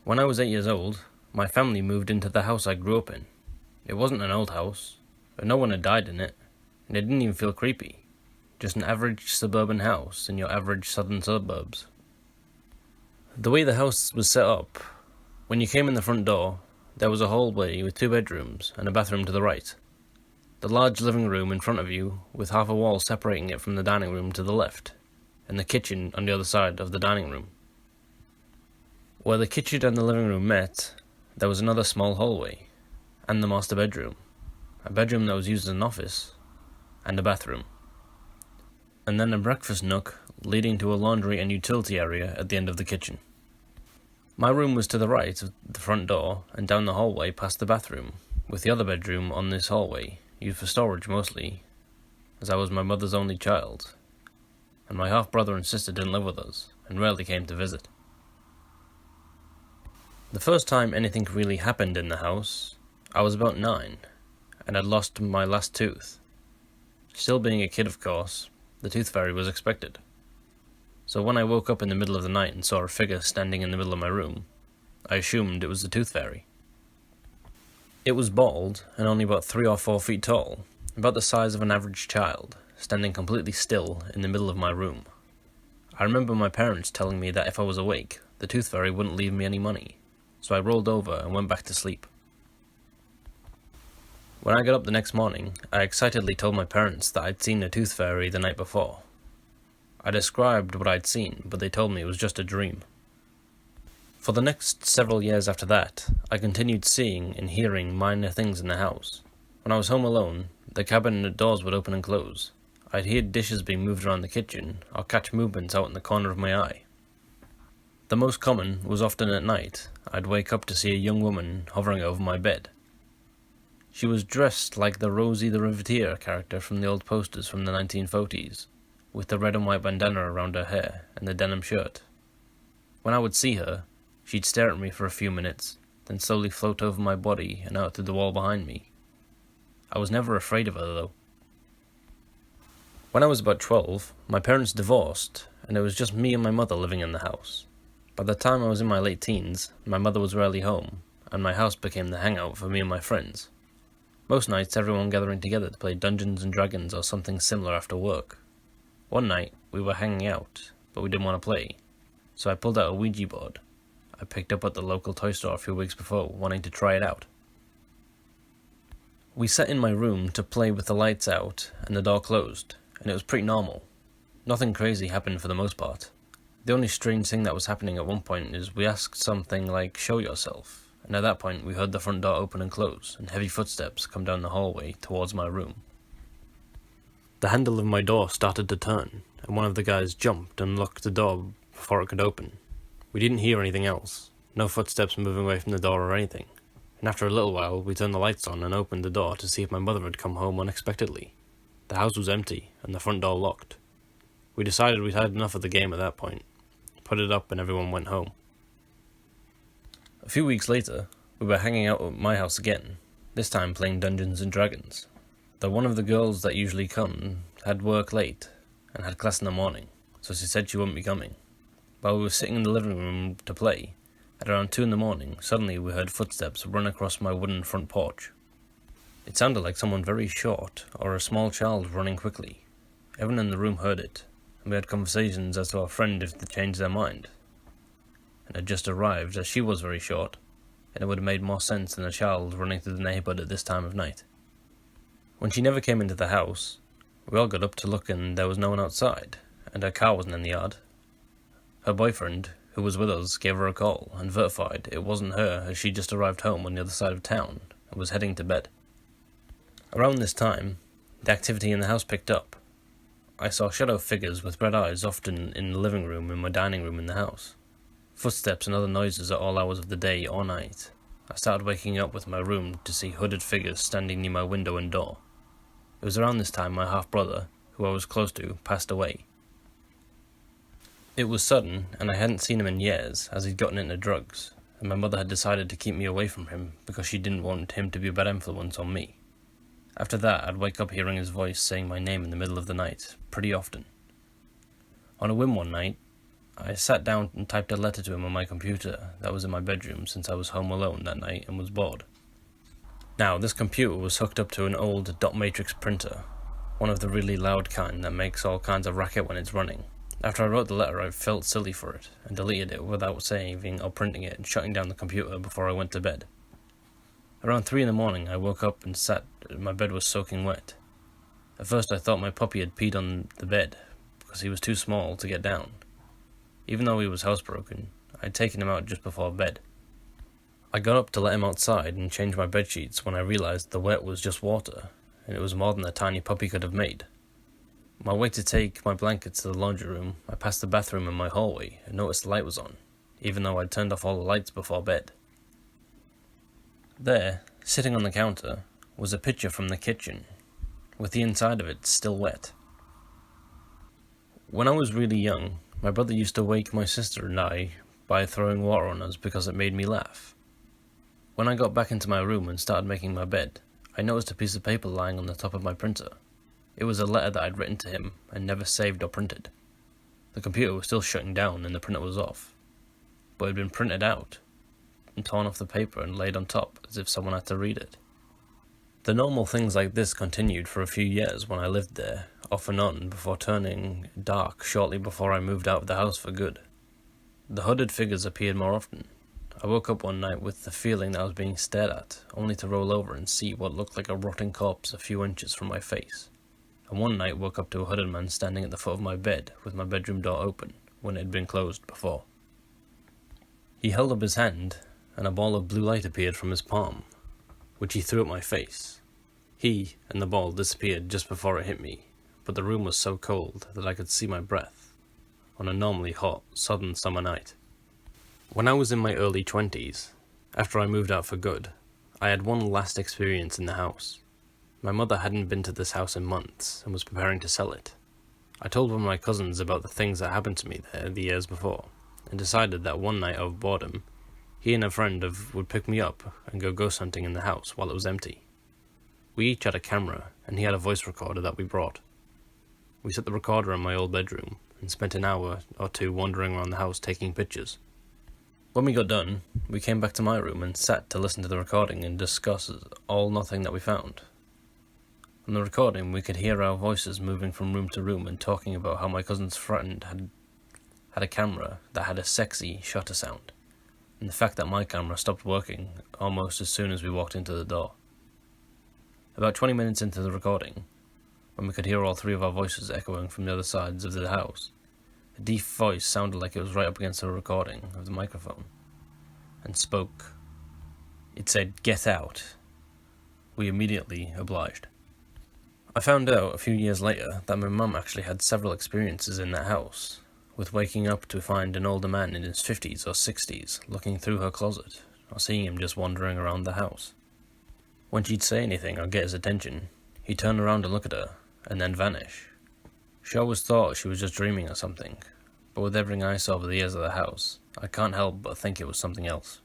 When I was 8 years old, my family moved into the house I grew up in. It wasn't an old house, but no one had died in it, and it didn't even feel creepy. Just an average suburban house in your average southern suburbs. The way the house was set up, when you came in the front door, there was a hallway with 2 bedrooms and a bathroom to the right. The large living room in front of you, with half a wall separating it from the dining room to the left, and the kitchen on the other side of the dining room. Where the kitchen and the living room met, there was another small hallway, and the master bedroom, a bedroom that was used as an office, and a bathroom. And then a breakfast nook leading to a laundry and utility area at the end of the kitchen. My room was to the right of the front door and down the hallway past the bathroom, with the other bedroom on this hallway, used for storage mostly, as I was my mother's only child, and my half-brother and sister didn't live with us, and rarely came to visit. The first time anything really happened in the house, I was about 9, and had lost my last tooth. Still being a kid, of course, the tooth fairy was expected. So when I woke up in the middle of the night and saw a figure standing in the middle of my room, I assumed it was the tooth fairy. It was bald and only about 3 or 4 feet tall, about the size of an average child, standing completely still in the middle of my room. I remember my parents telling me that if I was awake, the tooth fairy wouldn't leave me any money, so I rolled over and went back to sleep. When I got up the next morning, I excitedly told my parents that I'd seen a tooth fairy the night before. I described what I'd seen, but they told me it was just a dream. For the next several years after that, I continued seeing and hearing minor things in the house. When I was home alone, the cabinet doors would open and close. I'd hear dishes being moved around the kitchen, or catch movements out in the corner of my eye. The most common was often at night. I'd wake up to see a young woman hovering over my bed. She was dressed like the Rosie the Riveteer character from the old posters from the 1940s, with the red and white bandana around her hair and the denim shirt. When I would see her, she'd stare at me for a few minutes, then slowly float over my body and out through the wall behind me. I was never afraid of her, though. When I was about 12, my parents divorced, and it was just me and my mother living in the house. By the time I was in my late teens, my mother was rarely home, and my house became the hangout for me and my friends. Most nights, everyone gathering together to play Dungeons and Dragons or something similar after work. One night, we were hanging out, but we didn't want to play, so I pulled out a Ouija board I picked up at the local toy store a few weeks before, wanting to try it out. We sat in my room to play with the lights out and the door closed, and it was pretty normal. Nothing crazy happened for the most part. The only strange thing that was happening at one point is we asked something like, "Show yourself," and at that point we heard the front door open and close, and heavy footsteps come down the hallway towards my room. The handle of my door started to turn, and one of the guys jumped and locked the door before it could open. We didn't hear anything else, no footsteps moving away from the door or anything, and after a little while we turned the lights on and opened the door to see if my mother had come home unexpectedly. The house was empty, and the front door locked. We decided we'd had enough of the game at that point, put it up and everyone went home. A few weeks later, we were hanging out at my house again, this time playing Dungeons and Dragons. Though one of the girls that usually come had work late and had class in the morning, so she said she wouldn't be coming. While we were sitting in the living room to play, at around 2 in the morning, suddenly we heard footsteps run across my wooden front porch. It sounded like someone very short, or a small child running quickly. Everyone in the room heard it, and we had conversations as to our friend if they changed their mind, and had just arrived as she was very short, and it would have made more sense than a child running through the neighbourhood at this time of night. When she never came into the house, we all got up to look and there was no one outside, and her car wasn't in the yard. Her boyfriend, who was with us, gave her a call and verified it wasn't her as she just arrived home on the other side of town and was heading to bed. Around this time, the activity in the house picked up. I saw shadow figures with red eyes often in the living room and my dining room in the house. Footsteps and other noises at all hours of the day or night. I started waking up with my room to see hooded figures standing near my window and door. It was around this time my half-brother, who I was close to, passed away. It was sudden, and I hadn't seen him in years, as he'd gotten into drugs, and my mother had decided to keep me away from him because she didn't want him to be a bad influence on me. After that, I'd wake up hearing his voice saying my name in the middle of the night, pretty often. On a whim one night, I sat down and typed a letter to him on my computer that was in my bedroom since I was home alone that night and was bored. Now, this computer was hooked up to an old dot matrix printer, one of the really loud kind that makes all kinds of racket when it's running. After I wrote the letter, I felt silly for it, and deleted it without saving or printing it and shutting down the computer before I went to bed. Around 3 in the morning, I woke up and my bed was soaking wet. At first I thought my puppy had peed on the bed, because he was too small to get down. Even though he was housebroken, I had taken him out just before bed. I got up to let him outside and change my bedsheets when I realized the wet was just water, and it was more than a tiny puppy could have made. On my way to take my blankets to the laundry room, I passed the bathroom in my hallway and noticed the light was on, even though I'd turned off all the lights before bed. There, sitting on the counter, was a picture from the kitchen, with the inside of it still wet. When I was really young, my brother used to wake my sister and I by throwing water on us because it made me laugh. When I got back into my room and started making my bed, I noticed a piece of paper lying on the top of my printer. It was a letter that I'd written to him and never saved or printed. The computer was still shutting down and the printer was off, but it had been printed out and torn off the paper and laid on top as if someone had to read it. The normal things like this continued for a few years when I lived there, off and on, before turning dark shortly before I moved out of the house for good. The hooded figures appeared more often. I woke up one night with the feeling that I was being stared at, only to roll over and see what looked like a rotting corpse a few inches from my face. And one night woke up to a hooded man standing at the foot of my bed with my bedroom door open when it had been closed before. He held up his hand, and a ball of blue light appeared from his palm, which he threw at my face. He and the ball disappeared just before it hit me, but the room was so cold that I could see my breath on a normally hot, southern summer night. When I was in my early 20s, after I moved out for good, I had one last experience in the house. My mother hadn't been to this house in months and was preparing to sell it. I told one of my cousins about the things that happened to me there the years before, and decided that one night out of boredom, he and a friend would pick me up and go ghost hunting in the house while it was empty. We each had a camera, and he had a voice recorder that we brought. We set the recorder in my old bedroom, and spent an hour or two wandering around the house taking pictures. When we got done, we came back to my room and sat to listen to the recording and discuss all nothing that we found. On the recording, we could hear our voices moving from room to room and talking about how my cousin's friend had a camera that had a sexy shutter sound, and the fact that my camera stopped working almost as soon as we walked into the door. About 20 minutes into the recording, when we could hear all three of our voices echoing from the other sides of the house, a deep voice sounded like it was right up against the recording of the microphone, and spoke. It said, "Get out." We immediately obliged. I found out a few years later that my mum actually had several experiences in that house, with waking up to find an older man in his 50s or 60s looking through her closet, or seeing him just wandering around the house. When she'd say anything or get his attention, he'd turn around and look at her, and then vanish. She always thought she was just dreaming or something, but with everything I saw over the years of the house, I can't help but think it was something else.